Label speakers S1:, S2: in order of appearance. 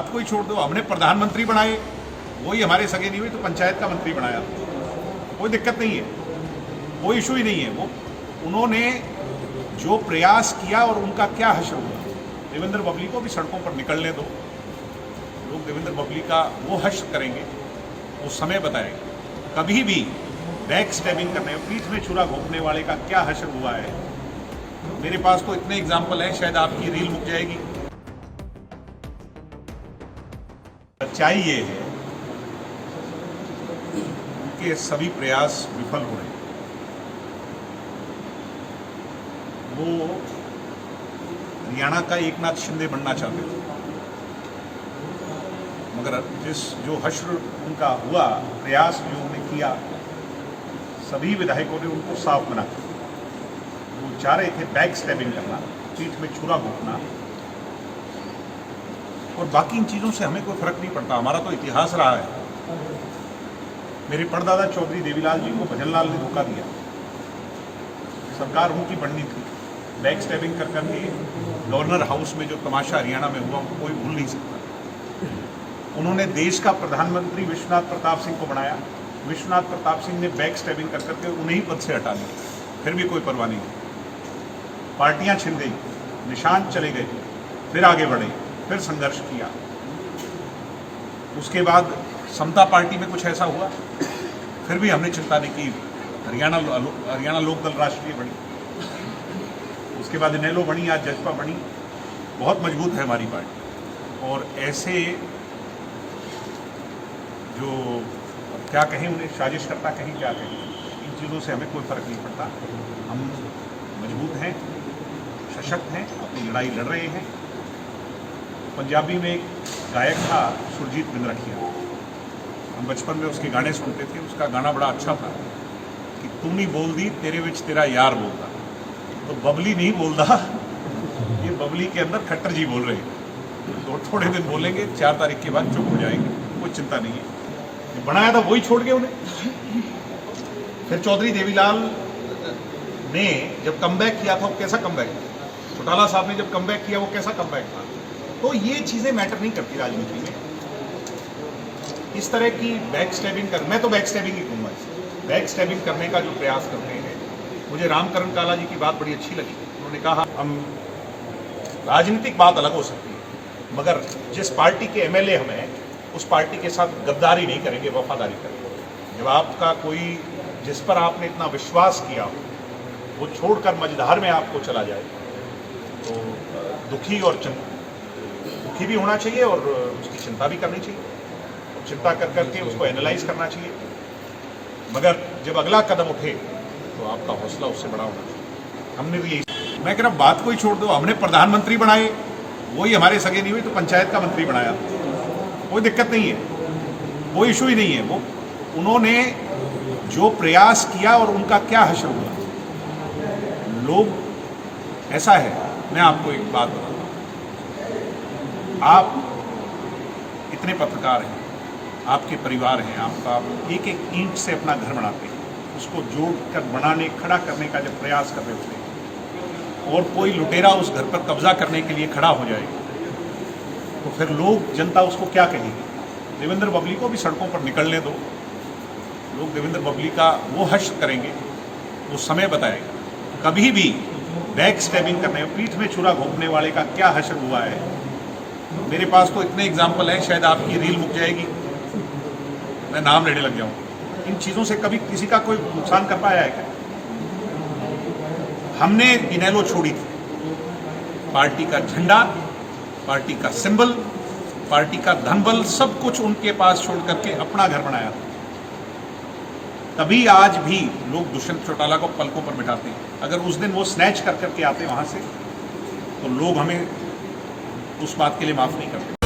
S1: बात को ही छोड़ दो, हमने प्रधानमंत्री बनाए, वही हमारे सगे नहीं हुए तो पंचायत का मंत्री बनाया, कोई दिक्कत नहीं है, कोई इशू ही नहीं है। वो उन्होंने जो प्रयास किया और उनका क्या हश्र हुआ। देवेंद्र बबली को भी सड़कों पर निकलने दो, लोग देवेंद्र बबली का वो हश्र करेंगे, वो समय बताएगा। कभी भी बैक स्टैबिंग करने, पीठ में छुरा घोंपने वाले का क्या हश्र हुआ है, मेरे पास तो इतने एग्जाम्पल हैं, शायद आपकी रील मुक जाएगी। सच्चाई ये है उनके सभी प्रयास विफल हो रहे हैं। वो हरियाणा का एकनाथ शिंदे बनना चाहते थे, मगर जो हश्र उनका हुआ, प्रयास जो उन्होंने किया, सभी विधायकों ने उनको साफ मना किया। वो चाह रहे थे बैक स्टैबिंग करना, पीठ में छुरा घोंपना, और बाकी इन चीज़ों से हमें कोई फर्क नहीं पड़ता। हमारा तो इतिहास रहा है। मेरे परदादा चौधरी देवीलाल जी को भजनलाल ने धोखा दिया, सरकार उनकी बननी थी। बैक स्टैबिंग कर करके गवर्नर हाउस में जो तमाशा हरियाणा में हुआ वो कोई भूल नहीं सकता। उन्होंने देश का प्रधानमंत्री विश्वनाथ प्रताप सिंह को बनाया, विश्वनाथ प्रताप सिंह ने बैक स्टैबिंग कर करके उन्हें ही पद से हटा दिया, फिर भी कोई परवाह नहीं। पार्टियां छिन गई, निशान चले गए, फिर आगे बढ़े, फिर संघर्ष किया। उसके बाद समता पार्टी में कुछ ऐसा हुआ, फिर भी हमने चिंता नहीं की। हरियाणा लोकदल राष्ट्रीय बनी, उसके बाद इनेलो बनी, आज जजपा बनी। बहुत मजबूत है हमारी पार्टी। और ऐसे जो क्या कहें उन्हें, साजिशकर्ता कहें, क्या कहें, इन चीज़ों से हमें कोई फर्क नहीं पड़ता। हम मजबूत हैं, सशक्त हैं, अपनी लड़ाई लड़ रहे हैं। पंजाबी में एक गायक था सुरजीत बिंद्रखिया, हम बचपन में उसके गाने सुनते थे। उसका गाना बड़ा अच्छा था कि तू नहीं बोल दी तेरे विच तेरा यार बोलता। तो बबली नहीं बोलता, ये बबली के अंदर खट्टर जी बोल रहे हैं। तो थोड़े दिन बोलेंगे, 4 तारीख के बाद चुप हो जाएंगे, कोई चिंता नहीं है। बनाया था वही छोड़ गए उन्हें। फिर चौधरी देवीलाल ने जब कमबैक किया था, वो कैसा कमबैक था? चौटाला साहब ने जब कमबैक किया, वो कैसा कमबैक था? तो ये चीजें मैटर नहीं करती राजनीति में। इस तरह की बैक स्टैबिंग कर, मैं तो बैक स्टैबिंग ही कहूँगा। बैक स्टैबिंग करने का जो प्रयास करते हैं, मुझे रामकरण काला जी की बात बड़ी अच्छी लगी। उन्होंने कहा हम, राजनीतिक बात अलग हो सकती है, मगर जिस पार्टी के एमएलए हम हैं, उस पार्टी के साथ गद्दारी नहीं करेंगे, वफादारी करेंगे। जब आपका कोई, जिस पर आपने इतना विश्वास किया हो, वो छोड़कर मझधार में आपको चला जाए, तो दुखी भी होना चाहिए और उसकी चिंता भी करनी चाहिए। और चिंता कर करके उसको एनालाइज करना चाहिए, मगर जब अगला कदम उठे तो आपका हौसला उससे बड़ा होना चाहिए। हमने भी यही, मैं कह रहा हूँ, बात को ही छोड़ दो, हमने प्रधानमंत्री बनाए, वही हमारे सगे नहीं हुए तो पंचायत का मंत्री बनाया, कोई दिक्कत नहीं है, कोई इशू ही नहीं है। वो उन्होंने जो प्रयास किया और उनका क्या हश्र हुआ। लोग, ऐसा है, मैं आपको एक बात बताता हूँ, आप इतने पत्रकार हैं, आपके परिवार हैं, आपका एक एक ईंट से अपना घर बनाते हैं, उसको जोड़कर बनाने, खड़ा करने का जब प्रयास कर रहे होते हैं, और कोई लुटेरा उस घर पर कब्जा करने के लिए खड़ा हो जाएगा, तो फिर लोग, जनता उसको क्या कहेगी? देवेंद्र बबली को भी सड़कों पर निकलने दो, लोग देवेंद्र बबली का वो हश्र करेंगे, वो समय बताएगा। कभी भी बैक स्टैबिंग करने, पीठ में छुरा घोंपने वाले का क्या हश्र हुआ है, मेरे पास तो इतने एग्जाम्पल हैं, शायद आपकी रील मुक जाएगी, मैं नाम लेने लग जाऊँ। इन चीज़ों से कभी किसी का कोई नुकसान कर पाया है क्या? हमने इनेलो छोड़ी थी, पार्टी का झंडा, पार्टी का सिंबल, पार्टी का धनबल, सब कुछ उनके पास छोड़ करके अपना घर बनाया। तभी आज भी लोग दुष्यंत चौटाला को पलकों पर बिठाते हैं। अगर उस दिन वो स्नैच कर करके आते वहां से, तो लोग हमें उस बात के लिए माफ नहीं करते।